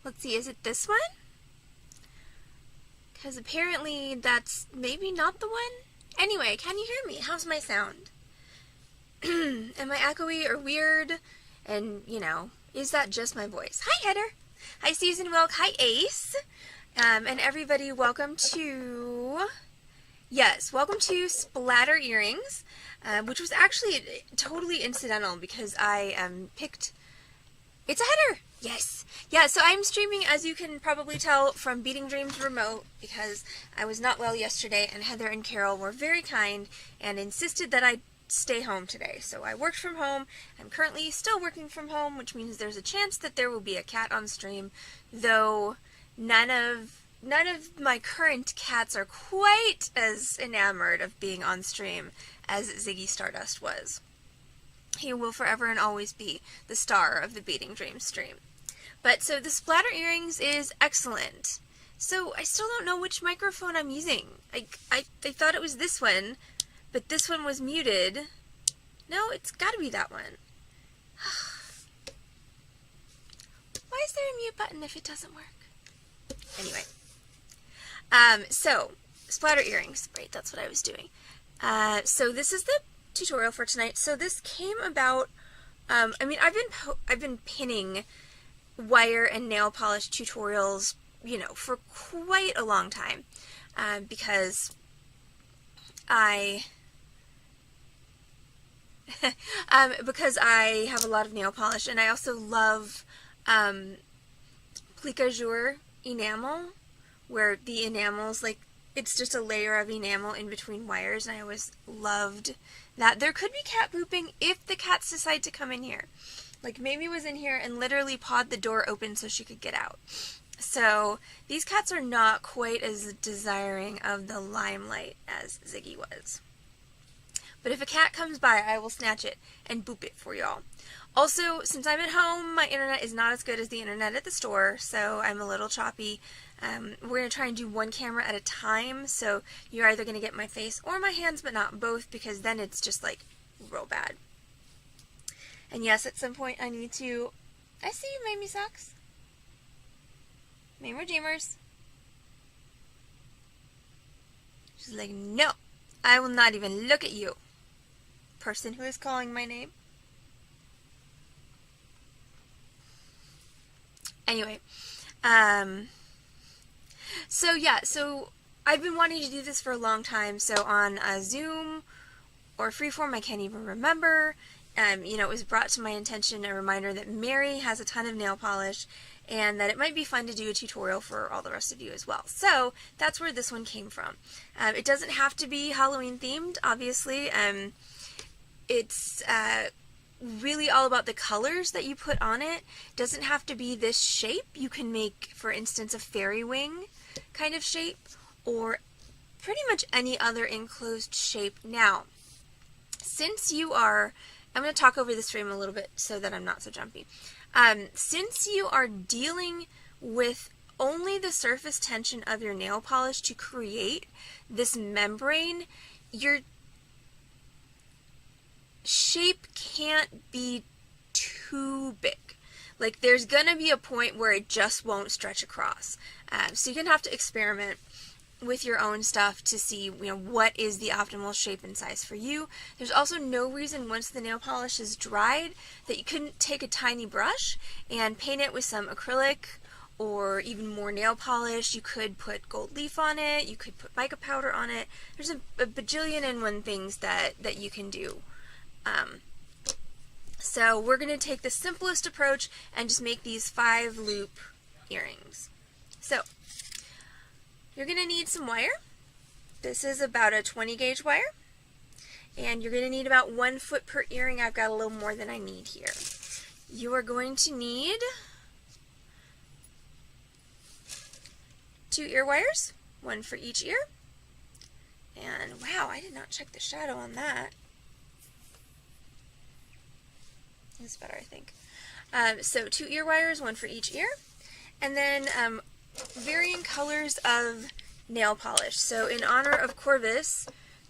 Let's see, is it this one? Because apparently that's maybe not the one. Anyway, can you hear me? How's my sound? Am I echoey or weird? And, you know, is that just my voice? Hi, Heather. Hi, Susan Wilk. Hi, Ace. And everybody, welcome to Splatter Earrings, which was actually totally incidental because I picked... It's a Heather! Yes! Yeah, so I'm streaming, as you can probably tell, from Beading Dreams Remote because I was not well yesterday, and Heather and Carol were very kind and insisted that I stay home today. So I worked from home. I'm currently still working from home, which means there's a chance that there will be a cat on stream, though none of my current cats are quite as enamored of being on stream as Ziggy Stardust was. He will forever and always be the star of the Beading Dreams stream. But so the Splatter Earrings is excellent. So I still don't know which microphone I'm using. I thought it was this one, but this one was muted. No, it's got to be that one. Why is there a mute button if it doesn't work? Anyway. So, Splatter Earrings. Right, that's what I was doing. So this is the tutorial for tonight. So this came about, I mean, I've been pinning wire and nail polish tutorials, you know, for quite a long time, because I have a lot of nail polish, and I also love Plique-à-Jour enamel, where the enamel's like, it's just a layer of enamel in between wires, and I always loved that. There could be cat pooping if the cats decide to come in here. Like, Mamie was in here and literally pawed the door open so she could get out. So, these cats are not quite as desiring of the limelight as Ziggy was. But if a cat comes by, I will snatch it and boop it for y'all. Also, since I'm at home, my internet is not as good as the internet at the store, so I'm a little choppy. We're going to try and do one camera at a time, so you're either going to get my face or my hands, but not both, because then it's just, like, real bad. And yes, at some point I need to... I see you, Mamie Socks. Mamie Dreamers. She's like, no, I will not even look at you, person who is calling my name. Anyway, so yeah, so I've been wanting to do this for a long time. So on Zoom or Freeform, I can't even remember. You know, it was brought to my attention a reminder that Mary has a ton of nail polish and that it might be fun to do a tutorial for all the rest of you as well. So that's where this one came from. It doesn't have to be Halloween themed, obviously. It's really all about the colors that you put on it. It doesn't have to be this shape. You can make, for instance, a fairy wing kind of shape, or pretty much any other enclosed shape. Now, since you are... I'm going to talk over this frame a little bit so that I'm not so jumpy. Since you are dealing with only the surface tension of your nail polish to create this membrane, your shape can't be too big. Like, there's going to be a point where it just won't stretch across. So you're going to have to experiment with your own stuff to see, you know, what is the optimal shape and size for you. There's also no reason, once the nail polish is dried, that you couldn't take a tiny brush and paint it with some acrylic or even more nail polish. You could put gold leaf on it, you could put mica powder on it. There's a bajillion and one things that you can do. So we're going to take the simplest approach and just make these 5-loop earrings. So you're going to need some wire. This is about a 20 gauge wire. And you're going to need about 1 foot per earring. I've got a little more than I need here. You are going to need 2 ear wires, 1 for each ear. And wow, I did not check the shadow on that. That's better, I think. So 2 ear wires, 1 for each ear. And then varying colors of nail polish. So in honor of Corvus,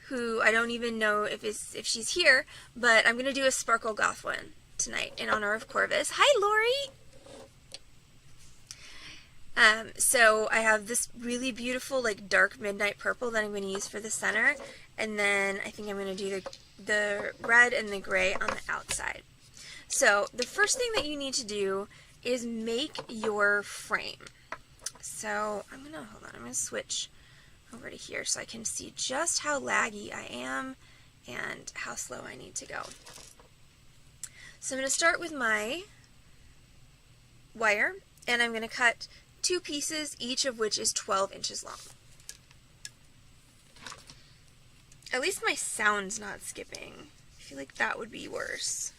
who I don't even know if she's here, but I'm going to do a Sparkle Goth one tonight in honor of Corvus. Hi, Lori! So I have this really beautiful like dark midnight purple that I'm going to use for the center, and then I think I'm going to do the red and the gray on the outside. So the first thing that you need to do is make your frame. So I'm going to switch over to here so I can see just how laggy I am and how slow I need to go. So I'm going to start with my wire, and I'm going to cut 2 pieces, each of which is 12 inches long. At least my sound's not skipping. I feel like that would be worse.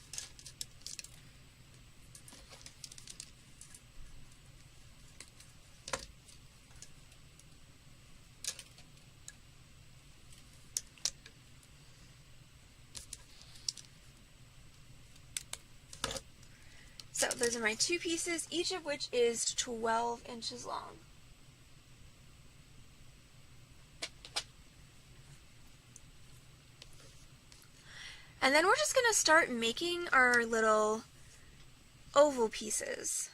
So those are my 2 pieces, each of which is 12 inches long. And then we're just going to start making our little oval pieces.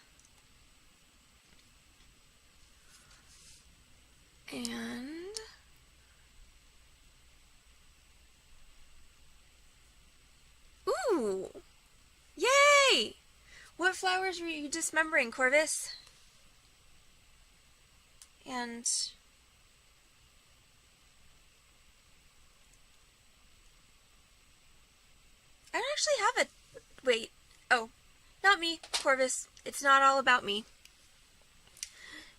And ooh! Yay! What flowers were you dismembering, Corvus? And I don't actually have a... Wait. Oh, not me, Corvus. It's not all about me.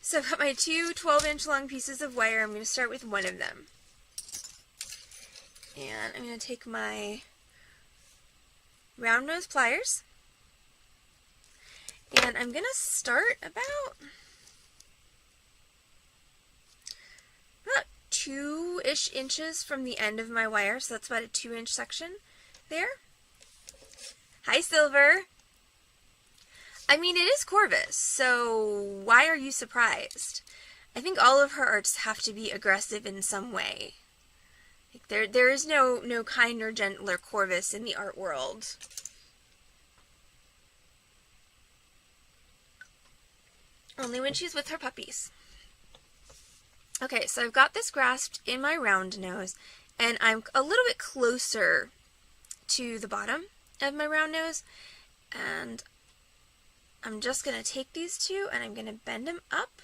So I've got my 2 12-inch long pieces of wire. I'm going to start with one of them. And I'm going to take my round nose pliers. And I'm going to start about 2-ish inches from the end of my wire. So that's about a 2-inch section there. Hi, Silver. I mean, it is Corvus, so why are you surprised? I think all of her arts have to be aggressive in some way. Like there is no kinder, gentler Corvus in the art world. Only when she's with her puppies. Okay, so I've got this grasped in my round nose, and I'm a little bit closer to the bottom of my round nose, and I'm just going to take these 2 and I'm going to bend them up,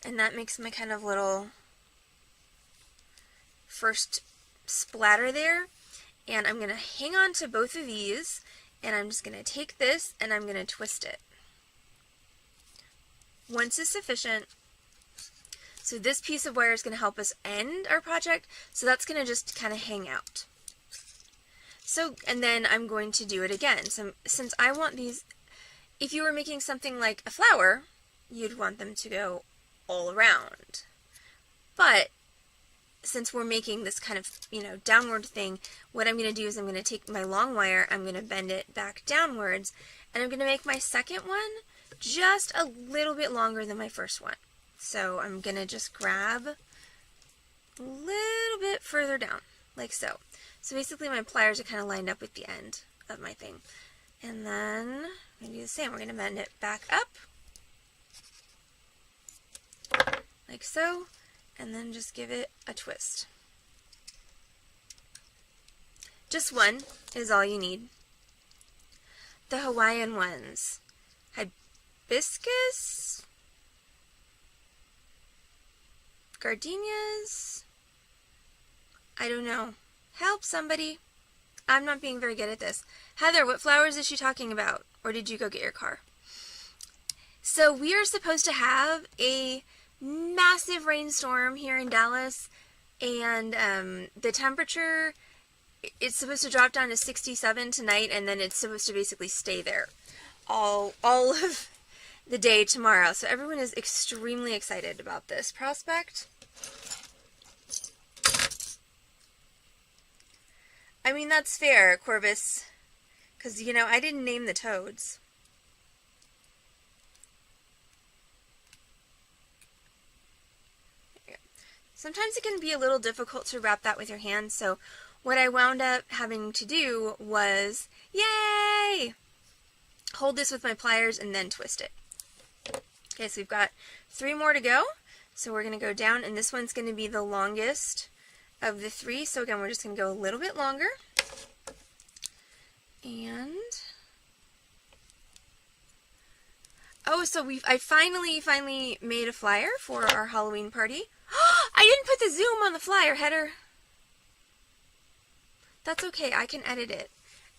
and that makes my kind of little first splatter there. And I'm going to hang on to both of these, and I'm just going to take this and I'm going to twist it. Once is sufficient. So this piece of wire is going to help us end our project, so that's going to just kind of hang out. So, and then I'm going to do it again. So since I want these, if you were making something like a flower, you'd want them to go all around. But since we're making this kind of, downward thing, what I'm going to do is I'm going to take my long wire, I'm going to bend it back downwards, and I'm going to make my second one just a little bit longer than my first one. So I'm going to just grab a little bit further down, like so. So basically my pliers are kind of lined up with the end of my thing. And then I'm going to do the same. We're going to bend it back up, like so, and then just give it a twist. Just one is all you need. The Hawaiian ones. Hibiscus? Gardenias? I don't know. Help somebody. I'm not being very good at this. Heather, what flowers is she talking about? Or did you go get your car? So we are supposed to have a massive rainstorm here in Dallas, and the temperature, it's supposed to drop down to 67 tonight, and then it's supposed to basically stay there all of the day tomorrow. So everyone is extremely excited about this prospect. I mean, that's fair, Corvus, because, I didn't name the toads. Sometimes it can be a little difficult to wrap that with your hands, so what I wound up having to do was, yay! hold this with my pliers and then twist it. Okay, so we've got 3 more to go. So we're going to go down, and this one's going to be the longest of the 3. So again, we're just going to go a little bit longer. And oh, so I finally made a flyer for our Halloween party. I didn't put the zoom on the flyer header. That's okay, I can edit it.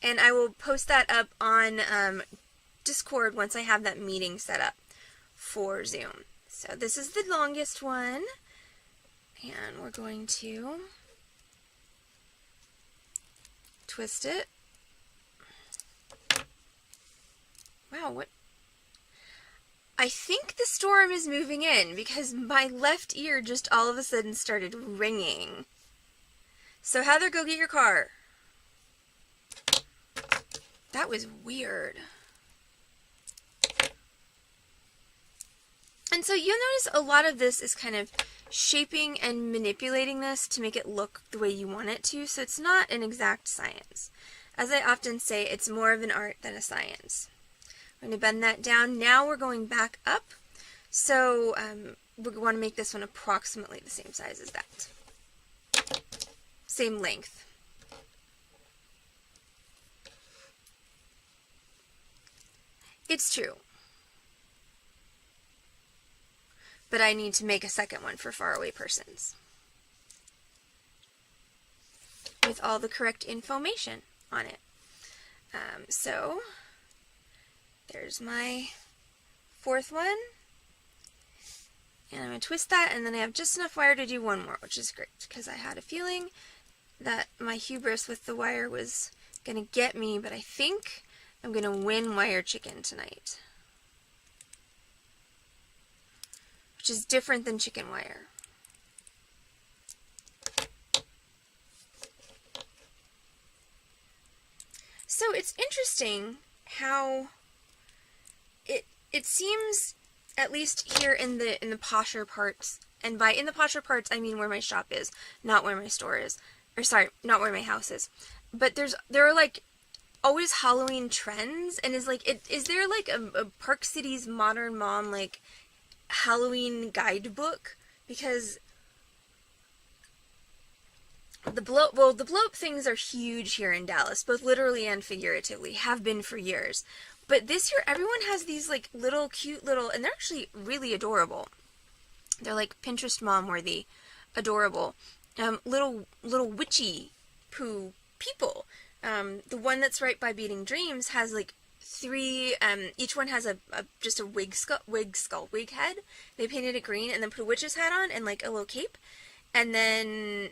And I will post that up on Discord once I have that meeting set up for Zoom. So this is the longest one. And we're going to twist it. Wow, what? I think the storm is moving in because my left ear just all of a sudden started ringing. So Heather, go get your car. That was weird. And so you'll notice a lot of this is kind of shaping and manipulating this to make it look the way you want it to, so it's not an exact science. As I often say, it's more of an art than a science. I'm going to bend that down. Now we're going back up, so we want to make this one approximately the same size as that. Same length. It's true. But I need to make a second one for faraway persons. With all the correct information on it. So, there's my 4th one. And I'm going to twist that, and then I have just enough wire to do one more, which is great, because I had a feeling that my hubris with the wire was going to get me, but I think I'm going to win wire chicken tonight. Which is different than chicken wire. So it's interesting how it seems, at least here in the posher parts, and by in the posher parts I mean where my shop is, not where my store is, or sorry, not where my house is. But there are like always Halloween trends, and is there like a Park Cities Modern Mom like Halloween guidebook? Because the blow up things are huge here in Dallas, both literally and figuratively, have been for years. But this year everyone has these like little cute little, and they're actually really adorable. They're like Pinterest mom worthy, adorable, little witchy poo people. The one that's right by Beading Dreams has like 3, each one has just a wig head. They painted it green and then put a witch's hat on and like a little cape. And then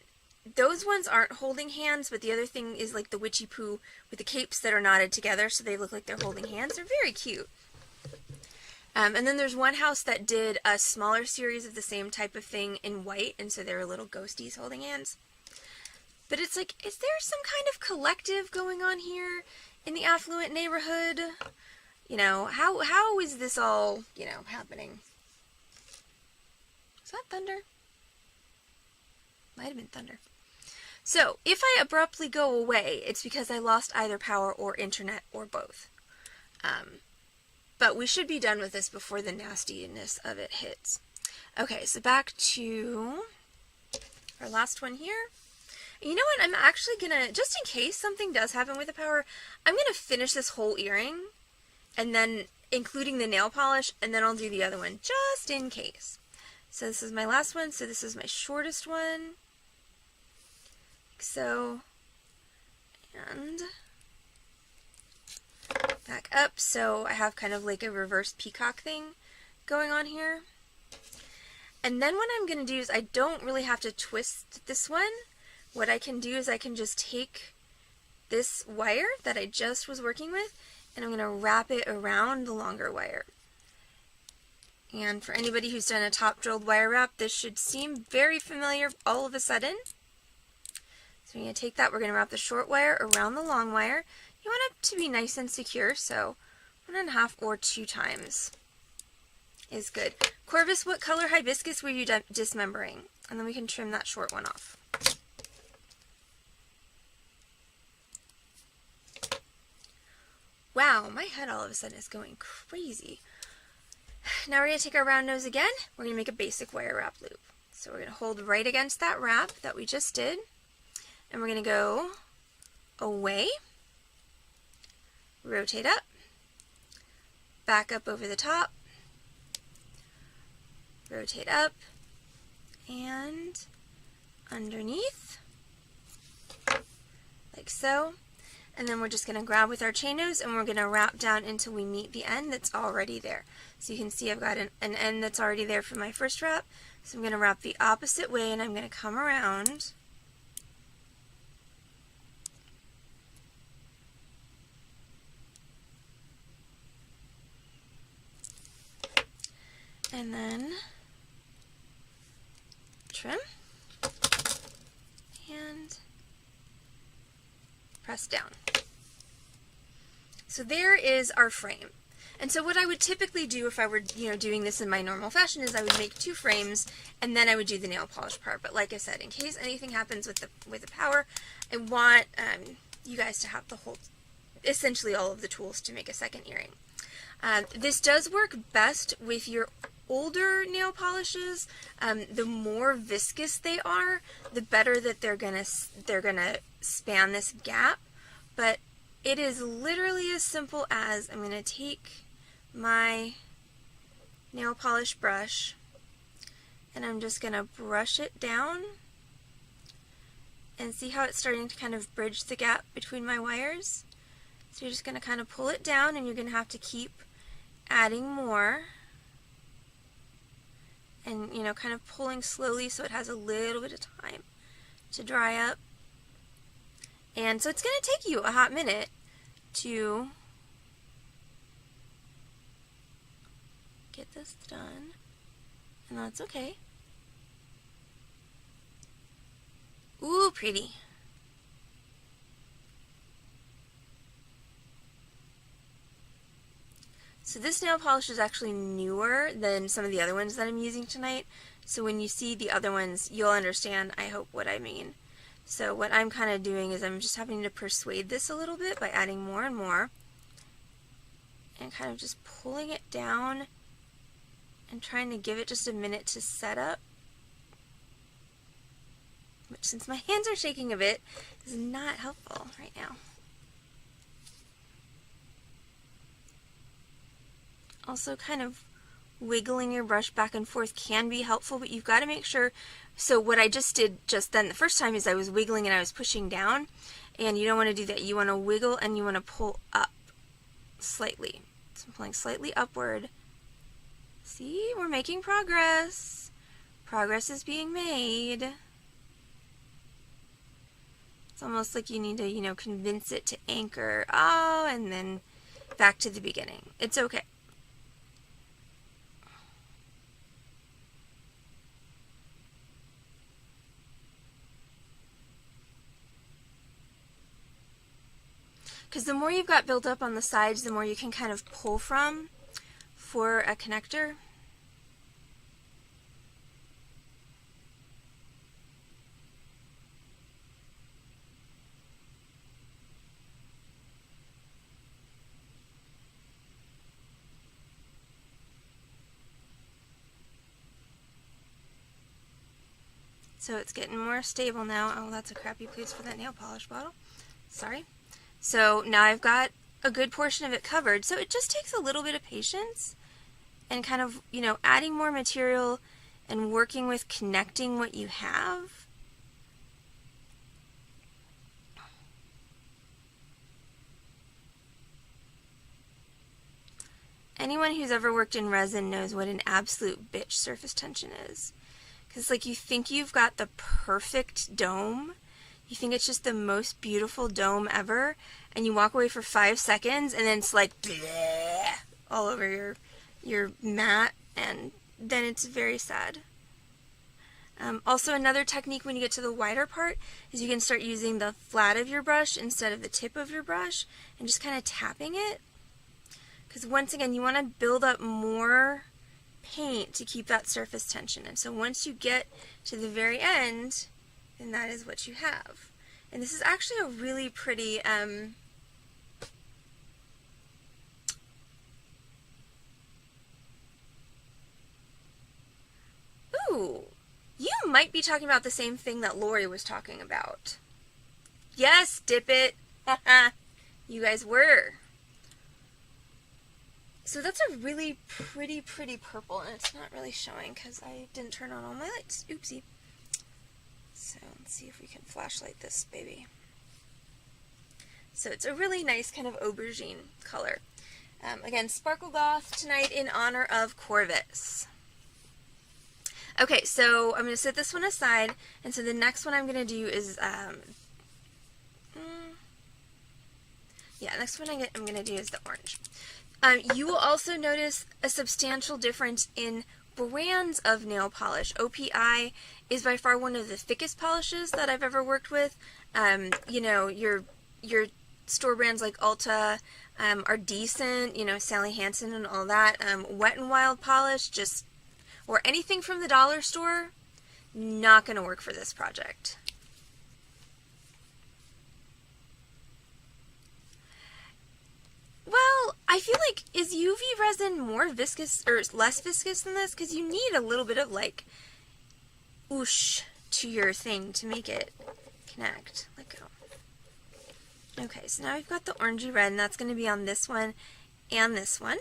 those ones aren't holding hands, but the other thing is like the witchy poo with the capes that are knotted together, so they look like they're holding hands. They're very cute. And then there's one house that did a smaller series of the same type of thing in white, and so they were little ghosties holding hands. But it's like, is there some kind of collective going on here in the affluent neighborhood? You know, how is this all, happening? Is that thunder? Might have been thunder. So, if I abruptly go away, it's because I lost either power or internet or both. But we should be done with this before the nastiness of it hits. Okay, so back to our last one here. You know what, I'm actually gonna, just in case something does happen with the power, I'm gonna finish this whole earring, and then, including the nail polish, and then I'll do the other one, just in case. So this is my last one, so this is my shortest one. Like so. And back up, so I have kind of like a reverse peacock thing going on here. And then what I'm going to do is I don't really have to twist this one. What I can do is I can just take this wire that I just was working with, and I'm going to wrap it around the longer wire. And for anybody who's done a top drilled wire wrap, this should seem very familiar all of a sudden. So we're going to take that, we're going to wrap the short wire around the long wire. You want it to be nice and secure, so 1.5 or 2 times is good. Corvus, what color hibiscus were you dismembering? And then we can trim that short one off. Wow, my head all of a sudden is going crazy. Now we're going to take our round nose again. We're going to make a basic wire wrap loop. So we're going to hold right against that wrap that we just did. And we're going to go away, rotate up, back up over the top, rotate up, and underneath, like so. And then we're just going to grab with our chain nose and we're going to wrap down until we meet the end that's already there. So you can see I've got an end that's already there for my first wrap. So I'm going to wrap the opposite way and I'm going to come around. And then trim and press down. So there is our frame. And so what I would typically do if I were, doing this in my normal fashion is I would make 2 frames and then I would do the nail polish part. But like I said, in case anything happens with the power, I want you guys to have essentially all of the tools to make a second earring. This does work best with your older nail polishes. The more viscous they are, the better that they're gonna span this gap. But it is literally as simple as I'm gonna take my nail polish brush and I'm just gonna brush it down and see how it's starting to kind of bridge the gap between my wires. So you're just gonna kind of pull it down and you're gonna have to keep adding more. And, kind of pulling slowly so it has a little bit of time to dry up. And so it's going to take you a hot minute to get this done. And that's okay. Ooh, pretty. So this nail polish is actually newer than some of the other ones that I'm using tonight. So when you see the other ones, you'll understand, I hope, what I mean. So what I'm kind of doing is I'm just having to persuade this a little bit by adding more and more. And kind of just pulling it down and trying to give it just a minute to set up. Which, since my hands are shaking a bit, is not helpful right now. Also, kind of wiggling your brush back and forth can be helpful, but you've got to make sure. So what I just did just then the first time is I was wiggling and I was pushing down, and you don't want to do that. You want to wiggle and you want to pull up slightly. So I'm pulling slightly upward. See, we're making progress. Progress is being made. It's almost like you need to, convince it to anchor. Oh, and then back to the beginning. It's okay. Because the more you've got built up on the sides, the more you can kind of pull from for a connector. So it's getting more stable now. Oh, that's a crappy place for that nail polish bottle. Sorry. So now I've got a good portion of it covered. So it just takes a little bit of patience and kind of, adding more material and working with connecting what you have. Anyone who's ever worked in resin knows what an absolute bitch surface tension is. Because, you think you've got the perfect dome. You think it's just the most beautiful dome ever, and you walk away for 5 seconds, and then it's like bleh, all over your mat, and then it's very sad. Also, another technique when you get to the wider part is you can start using the flat of your brush instead of the tip of your brush, and just kind of tapping it. Because once again, you want to build up more paint to keep that surface tension. And so once you get to the very end, then that is what you have. And this is actually a really pretty might be talking about the same thing that Lori was talking about. Yes, dip it. You guys were. So that's a really pretty purple, and it's not really showing because I didn't turn on all my lights. Oopsie. So let's see if we can flashlight this baby. So it's a really nice kind of aubergine color. Again, Sparkle Goth tonight in honor of Corvus. Okay, so I'm going to set this one aside, and so the next one I'm going to do is, next one I'm going to do is the orange. You will also notice a substantial difference in brands of nail polish. OPI is by far one of the thickest polishes that I've ever worked with. You know, your store brands like Ulta are decent, you know, Sally Hansen and all that. Wet n Wild polish, or anything from the dollar store, not going to work for this project. Well, I feel like, is UV resin more viscous or less viscous than this? Because you need a little bit of like oosh to your thing to make it connect. Let go. Okay, so now we've got the orangey red, and that's going to be on this one and this one.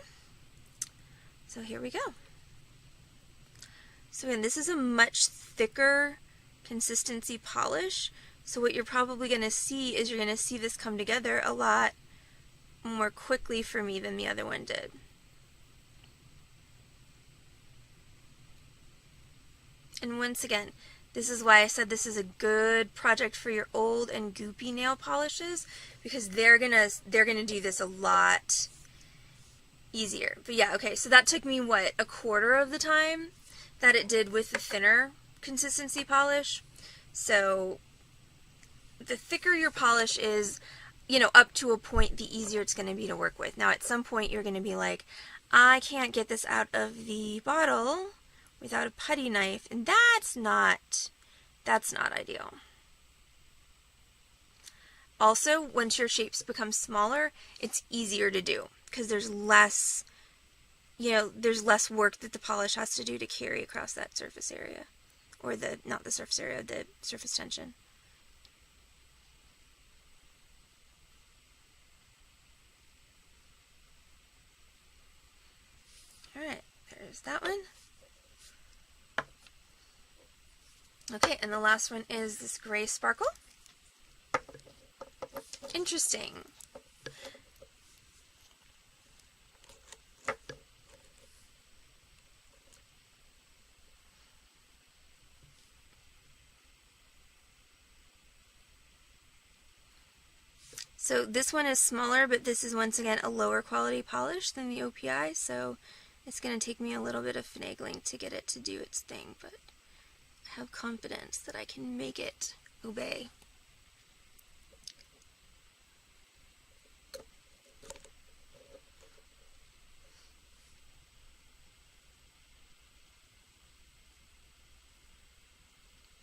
So here we go. So again, this is a much thicker consistency polish. So what you're probably going to see is you're going to see this come together a lot more quickly for me than the other one did. And once again, this is why I said this is a good project for your old and goopy nail polishes, because they're gonna do this a lot easier. But yeah, okay, so that took me what, a quarter of the time that it did with the thinner consistency polish. So the thicker your polish is, you know, up to a point, the easier it's going to be to work with. Now, at some point, you're going to be like, I can't get this out of the bottle without a putty knife, and that's not ideal. Also, once your shapes become smaller, it's easier to do because there's less, you know, there's less work that the polish has to do to carry across that surface area, or not the surface area, the surface tension. Alright, there's that one. Okay, and the last one is this gray sparkle. Interesting. So this one is smaller, but this is once again a lower quality polish than the OPI, so it's going to take me a little bit of finagling to get it to do its thing, but I have confidence that I can make it obey.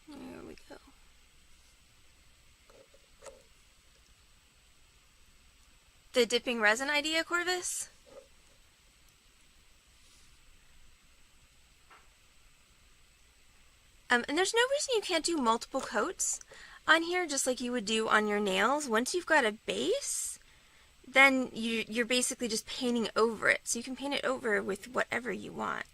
There we go. The dipping resin idea, Corvus? And there's no reason you can't do multiple coats on here, just like you would do on your nails. Once you've got a base, then you're basically just painting over it. So you can paint it over with whatever you want.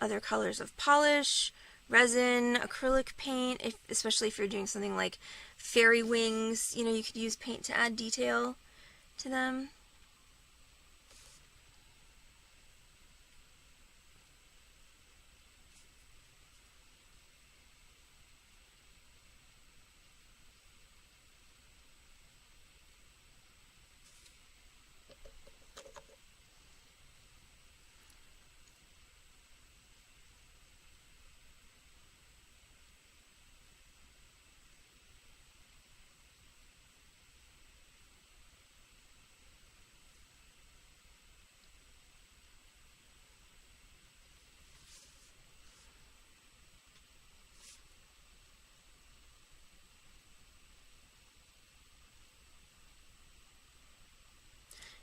Other colors of polish, resin, acrylic paint, especially if you're doing something like fairy wings, you know, you could use paint to add detail to them.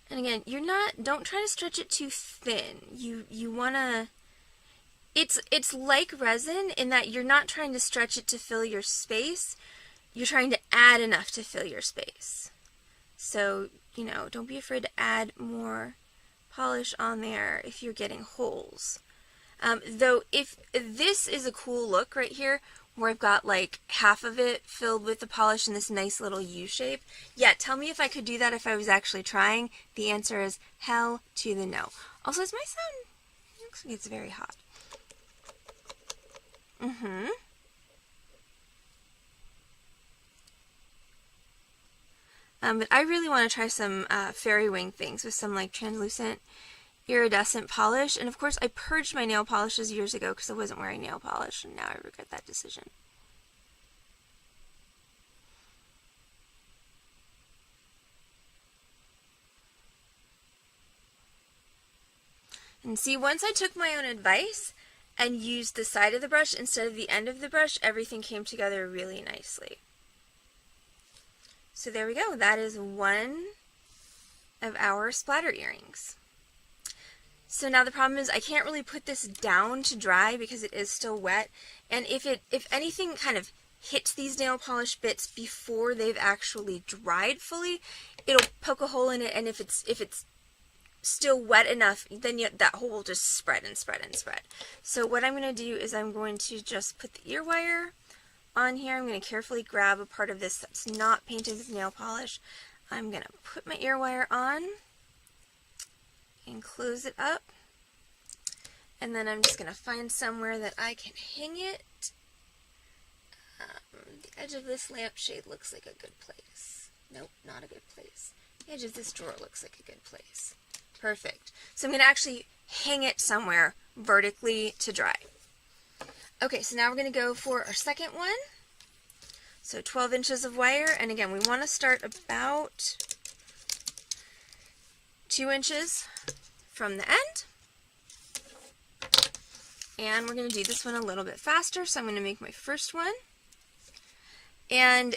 And again, don't try to stretch it too thin. You want to, It's like resin in that you're not trying to stretch it to fill your space. You're trying to add enough to fill your space. So, you know, don't be afraid to add more polish on there if you're getting holes. Though if this is a cool look right here, where I've got like half of it filled with the polish in this nice little U shape. Yeah, tell me if I could do that if I was actually trying. The answer is hell to the no. Also, is my sound, looks like it's very hot. But I really want to try some fairy wing things with some like translucent iridescent polish. And of course, I purged my nail polishes years ago because I wasn't wearing nail polish, and now I regret that decision. And see, once I took my own advice and used the side of the brush instead of the end of the brush, everything came together really nicely. So there we go. That is one of our splatter earrings. So now the problem is I can't really put this down to dry because it is still wet. And if anything kind of hits these nail polish bits before they've actually dried fully, it'll poke a hole in it. And if it's still wet enough, then that hole will just spread and spread and spread. So what I'm going to do is I'm going to just put the ear wire on here. I'm going to carefully grab a part of this that's not painted with nail polish. I'm going to put my ear wire on and close it up. And then I'm just going to find somewhere that I can hang it. The edge of this lampshade looks like a good place. Nope, not a good place. The edge of this drawer looks like a good place. Perfect. So I'm going to actually hang it somewhere vertically to dry. Okay, so now we're going to go for our second one. So 12 inches of wire, and again, we want to start about 2 inches from the end. And we're going to do this one a little bit faster, so I'm going to make my first one. And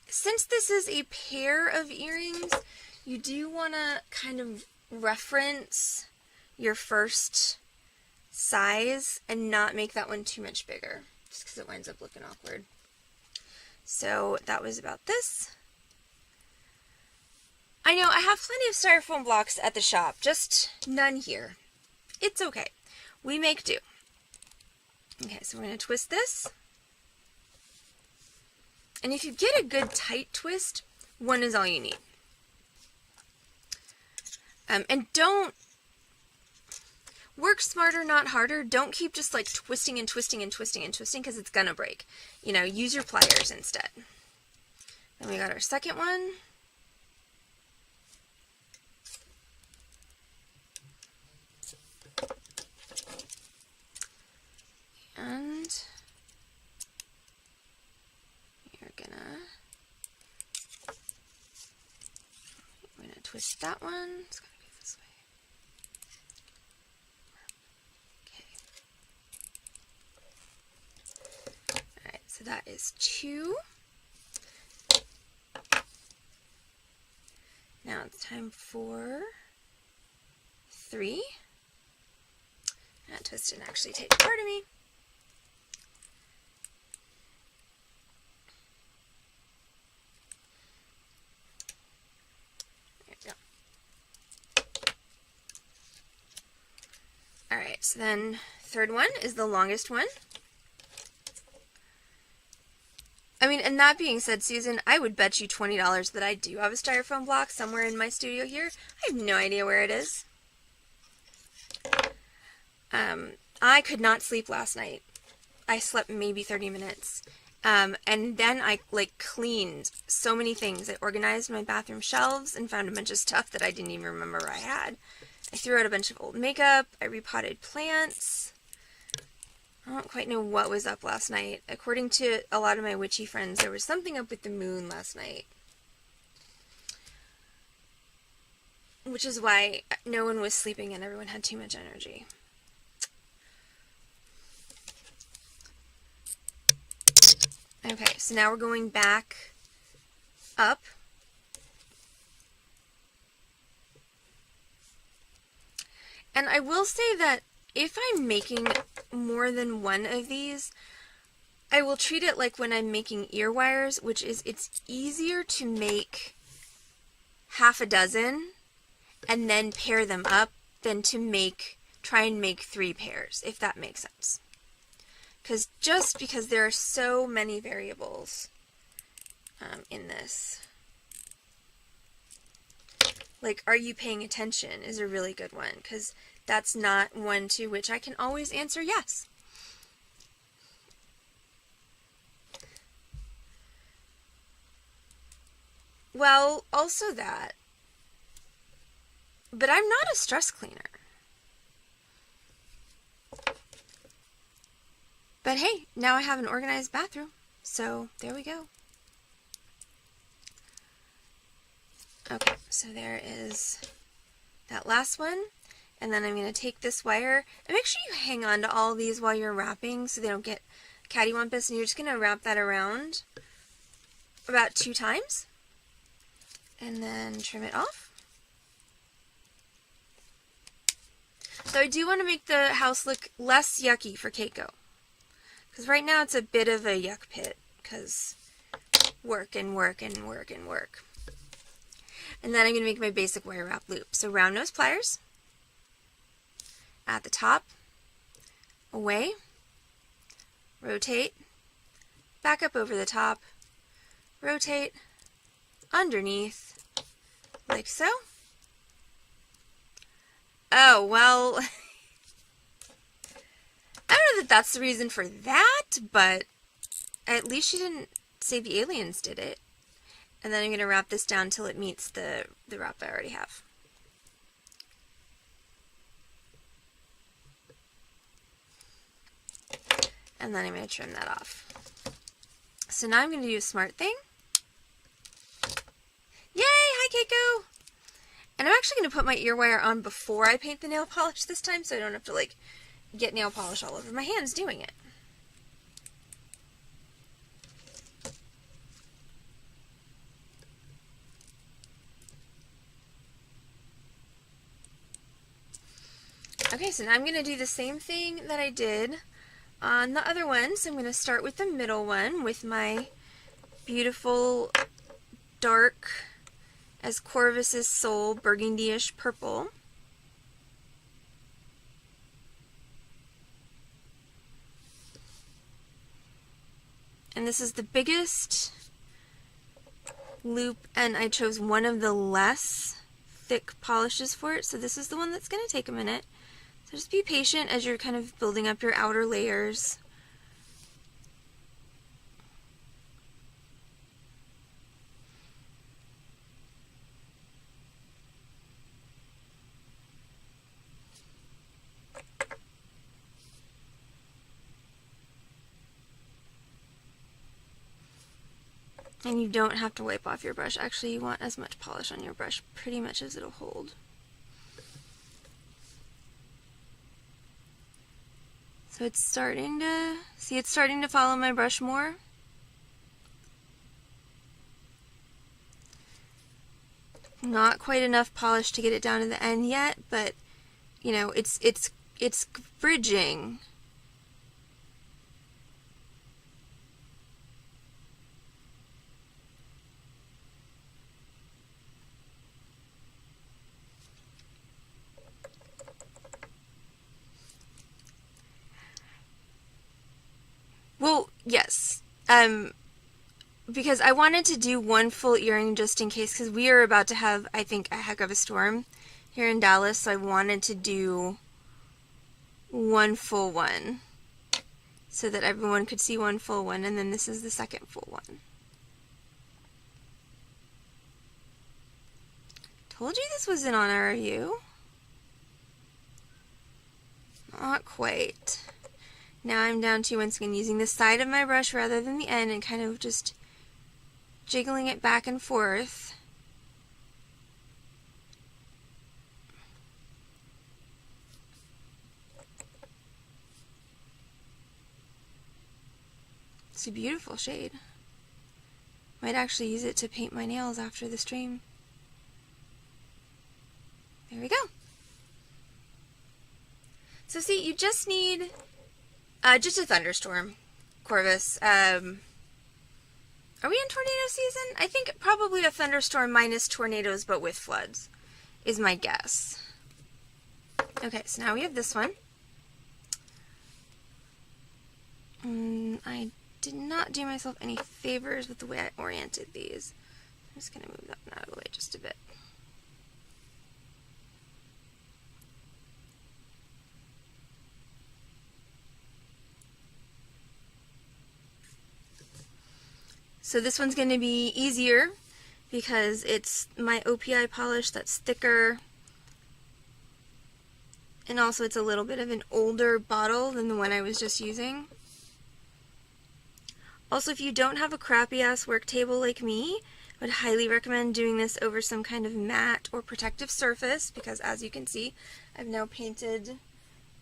since this is a pair of earrings, you do want to kind of reference your first size and not make that one too much bigger, just because it winds up looking awkward. So that was about this. I know I have plenty of styrofoam blocks at the shop, just none here. It's okay. We make do. Okay, so we're going to twist this. And if you get a good tight twist, one is all you need. And don't work smarter, not harder. Don't keep just like twisting and twisting and twisting and twisting because it's going to break. You know, use your pliers instead. Then we got our second one. And we're gonna twist that one. It's gotta be this way. Okay. Alright, so that is 2. Now it's time for 3. That twist didn't actually take part of me. Alright, so then third one is the longest one. I mean, and that being said, Susan, I would bet you $20 that I do have a styrofoam block somewhere in my studio here. I have no idea where it is. I could not sleep last night. I slept maybe 30 minutes. And then I cleaned so many things. I organized my bathroom shelves and found a bunch of stuff that I didn't even remember I had. I threw out a bunch of old makeup. I repotted plants. I don't quite know what was up last night. According to a lot of my witchy friends, there was something up with the moon last night. Which is why no one was sleeping and everyone had too much energy. Okay, so now we're going back up. And I will say that if I'm making more than one of these, I will treat it like when I'm making ear wires, which is it's easier to make half a dozen and then pair them up than to try and make 3 pairs, if that makes sense. Because there are so many variables in this. Like, are you paying attention is a really good one, because that's not one to which I can always answer yes. Well, also that. But I'm not a stress cleaner. But hey, now I have an organized bathroom, so there we go. Okay, so there is that last one, and then I'm going to take this wire, and make sure you hang on to all these while you're wrapping so they don't get cattywampus, and you're just going to wrap that around about 2 times, and then trim it off. So I do want to make the house look less yucky for Keiko, because right now it's a bit of a yuck pit, because work and work and work and work. And then I'm going to make my basic wire wrap loop. So round nose pliers at the top, away, rotate, back up over the top, rotate, underneath, like so. Oh, well, I don't know that that's the reason for that, but at least she didn't say the aliens did it. And then I'm going to wrap this down till it meets the wrap I already have. And then I'm going to trim that off. So now I'm going to do a smart thing. Yay! Hi, Keiko! And I'm actually going to put my ear wire on before I paint the nail polish this time, so I don't have to, like, get nail polish all over my hands doing it. Okay, so now I'm going to do the same thing that I did on the other one. So I'm going to start with the middle one with my beautiful dark as Corvus's soul burgundy-ish purple. And this is the biggest loop, and I chose one of the less thick polishes for it, so this is the one that's going to take a minute. So just be patient as you're kind of building up your outer layers. And you don't have to wipe off your brush. Actually, you want as much polish on your brush pretty much as it'll hold. So it's starting to, see, it's starting to follow my brush more. Not quite enough polish to get it down to the end yet, but you know, it's bridging. Well, yes, because I wanted to do one full earring just in case, because we are about to have, I think, a heck of a storm here in Dallas, so I wanted to do one full one so that everyone could see one full one, and then this is the second full one. Told you this was an honor review. Not quite. Now I'm down to, once again, using the side of my brush rather than the end and kind of just jiggling it back and forth. It's a beautiful shade. Might actually use it to paint my nails after the stream. There we go. So see, you just need Just a thunderstorm, Corvus. Are we in tornado season? I think probably a thunderstorm minus tornadoes, but with floods, is my guess. Okay, so now we have this one. I did not do myself any favors with the way I oriented these. I'm just going to move that one out of the way just a bit. So this one's going to be easier because it's my OPI polish that's thicker, and also it's a little bit of an older bottle than the one I was just using. Also, if you don't have a crappy ass work table like me, I would highly recommend doing this over some kind of matte or protective surface, because as you can see, I've now painted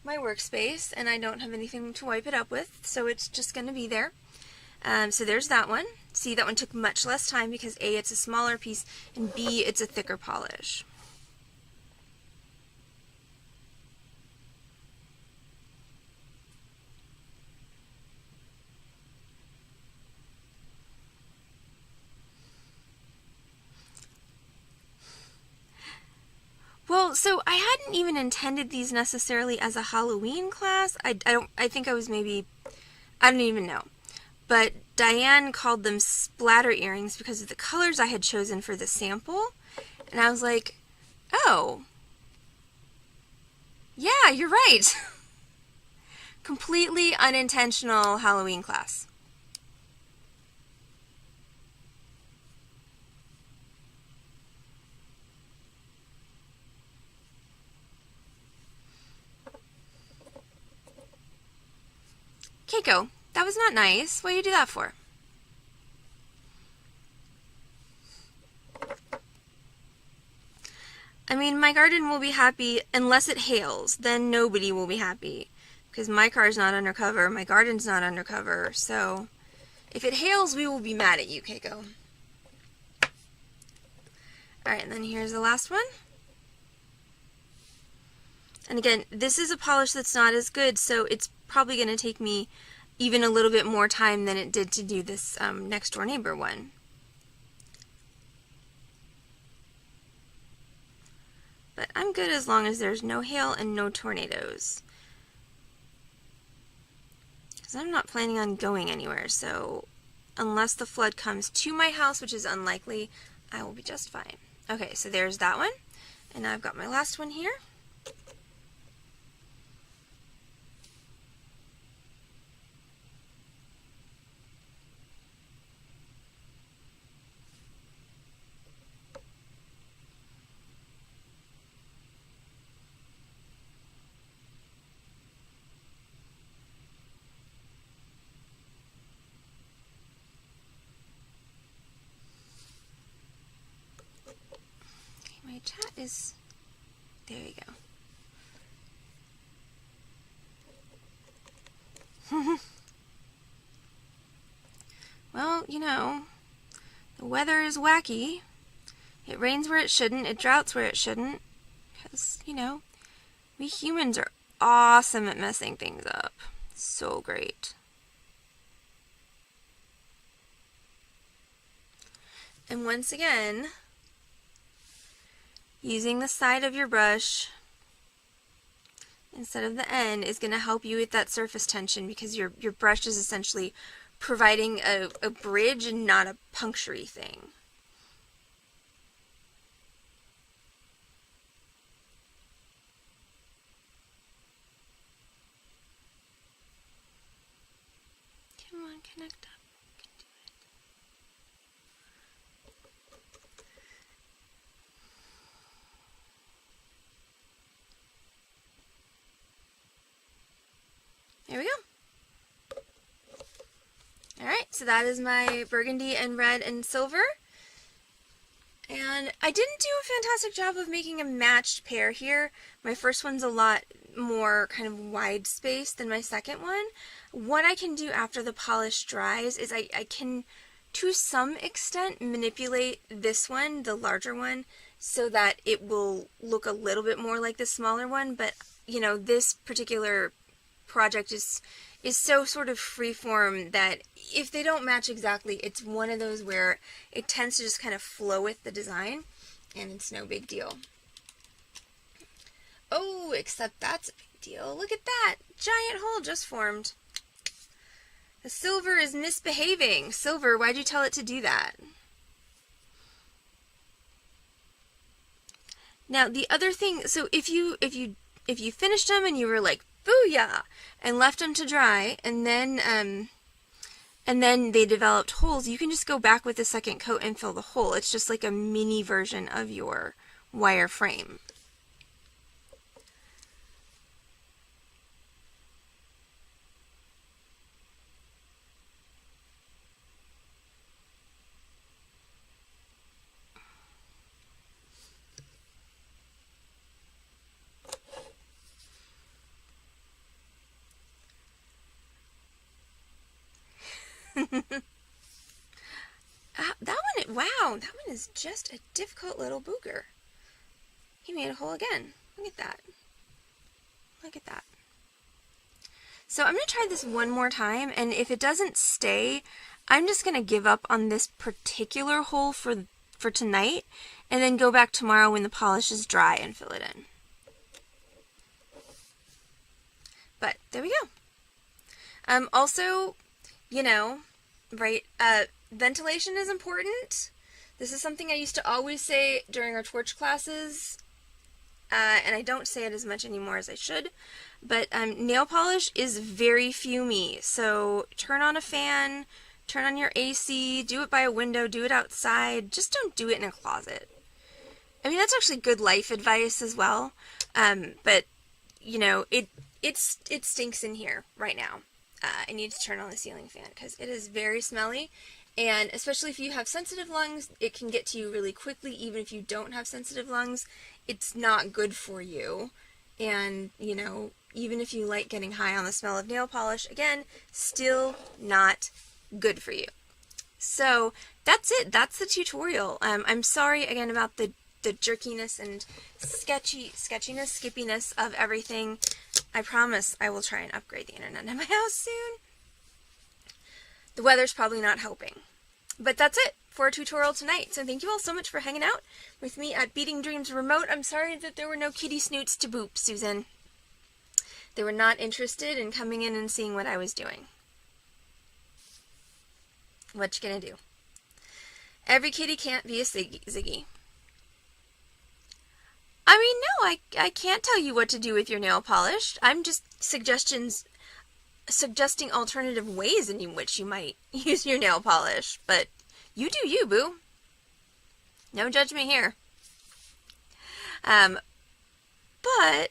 my workspace and I don't have anything to wipe it up with, so it's just going to be there. So there's that one. See, that one took much less time because A, it's a smaller piece, and B, it's a thicker polish. Well, so I hadn't even intended these necessarily as a Halloween class. I think I was maybe, I don't even know. But Diane called them splatter earrings because of the colors I had chosen for the sample. And I was like, oh, yeah, you're right. Completely unintentional Halloween class. Keiko, that was not nice. What do you do that for? I mean, my garden will be happy unless it hails. Then nobody will be happy. Because my car's not undercover, my garden's not undercover. So, if it hails, we will be mad at you, Keiko. Alright, and then here's the last one. And again, this is a polish that's not as good, so it's probably going to take me even a little bit more time than it did to do this next door neighbor one. But I'm good as long as there's no hail and no tornadoes. Because I'm not planning on going anywhere, so unless the flood comes to my house, which is unlikely, I will be just fine. Okay, so there's that one. And now I've got my last one here. My chat is, there you go. Well, you know, the weather is wacky. It rains where it shouldn't, it droughts where it shouldn't, because, you know, we humans are awesome at messing things up. So great. And once again, using the side of your brush instead of the end is going to help you with that surface tension, because your brush is essentially providing a bridge and not a puncture-y thing. Come on, connect up. You can do it. There we go. Alright, so that is my burgundy and red and silver. And I didn't do a fantastic job of making a matched pair here. My first one's a lot more kind of wide space than my second one. What I can do after the polish dries is I can, to some extent, manipulate this one, the larger one, so that it will look a little bit more like the smaller one. But, you know, this particular project is so sort of freeform that if they don't match exactly, it's one of those where it tends to just kind of flow with the design, and it's no big deal. Oh, except that's a big deal. Look at that! Giant hole just formed. The silver is misbehaving. Silver, why'd you tell it to do that? Now, the other thing, so if you finished them and you were like, booyah, and left them to dry, and then they developed holes, you can just go back with the second coat and fill the hole. It's just like a mini version of your wire frame. Wow, that one is just a difficult little booger. He made a hole again. Look at that. Look at that. So I'm going to try this one more time, and if it doesn't stay, I'm just going to give up on this particular hole for tonight, and then go back tomorrow when the polish is dry and fill it in. But there we go. Also, you know, right, ventilation is important. This is something I used to always say during our torch classes, and I don't say it as much anymore as I should, but nail polish is very fumey, so turn on a fan, turn on your AC, do it by a window, do it outside, just don't do it in a closet. I mean, that's actually good life advice as well, but, you know, it stinks in here right now. I need to turn on the ceiling fan because it is very smelly, and especially if you have sensitive lungs, it can get to you really quickly. Even if you don't have sensitive lungs, it's not good for you. And, you know, even if you like getting high on the smell of nail polish, again, still not good for you. So that's it. That's the tutorial. I'm sorry again about the jerkiness and sketchiness, skippiness of everything. I promise I will try and upgrade the internet in my house soon. The weather's probably not helping. But that's it for a tutorial tonight. So thank you all so much for hanging out with me at Beading Dreams Remote. I'm sorry that there were no kitty snoots to boop, Susan. They were not interested in coming in and seeing what I was doing. What you gonna do? Every kitty can't be a Ziggy. I mean, no, I can't tell you what to do with your nail polish. I'm just suggesting alternative ways in which you might use your nail polish. But you do you, boo. No judgment here. But I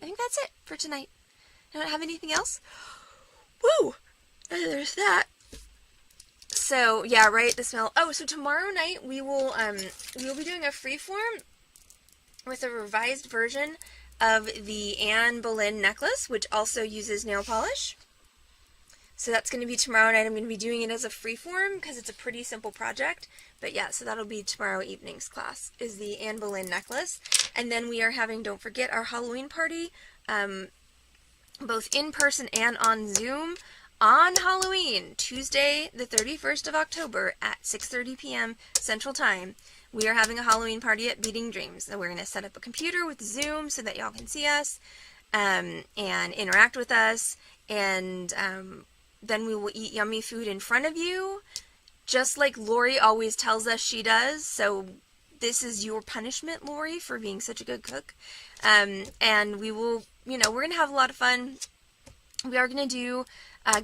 think that's it for tonight. I don't have anything else. Woo! There's that. So, yeah, right, the smell. Oh, so tomorrow night we will be doing a freeform with a revised version of the Anne Boleyn necklace, which also uses nail polish. So that's going to be tomorrow night. I'm going to be doing it as a freeform because it's a pretty simple project. But yeah, so that'll be tomorrow evening's class, is the Anne Boleyn necklace. And then we are having, don't forget, our Halloween party, both in person and on Zoom, on Halloween, Tuesday the 31st of October at 6:30 p.m. Central Time. We are having a Halloween party at Beading Dreams. So we're going to set up a computer with Zoom so that y'all can see us and interact with us. And then we will eat yummy food in front of you, just like Lori always tells us she does. So this is your punishment, Lori, for being such a good cook. And we will, you know, we're going to have a lot of fun. We are going to do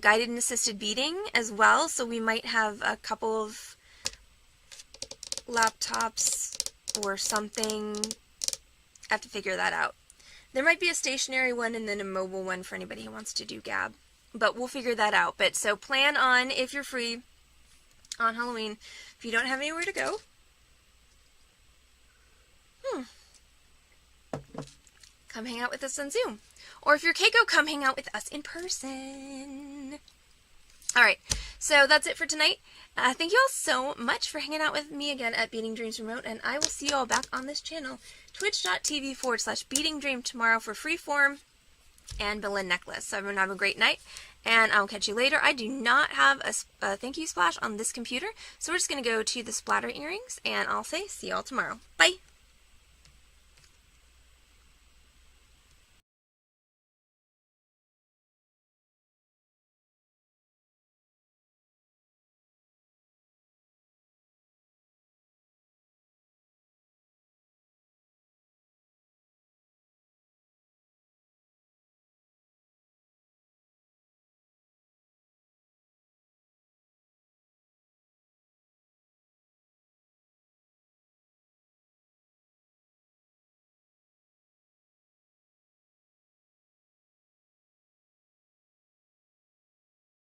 guided and assisted beading as well. So we might have a couple of laptops or something. I have to figure that out. There might be a stationary one and then a mobile one for anybody who wants to do Gab, but we'll figure that out. But so plan on, if you're free on Halloween, if you don't have anywhere to go, come hang out with us on Zoom. Or if you're Keiko, come hang out with us in person. Alright, so that's it for tonight. Thank you all so much for hanging out with me again at Beading Dreams Remote, and I will see you all back on this channel, twitch.tv/beadingdream tomorrow for freeform. and Berlin necklace. So everyone have a great night, and I'll catch you later. I do not have a thank you splash on this computer, so we're just going to go to the Splatter earrings, and I'll say see y'all tomorrow. Bye!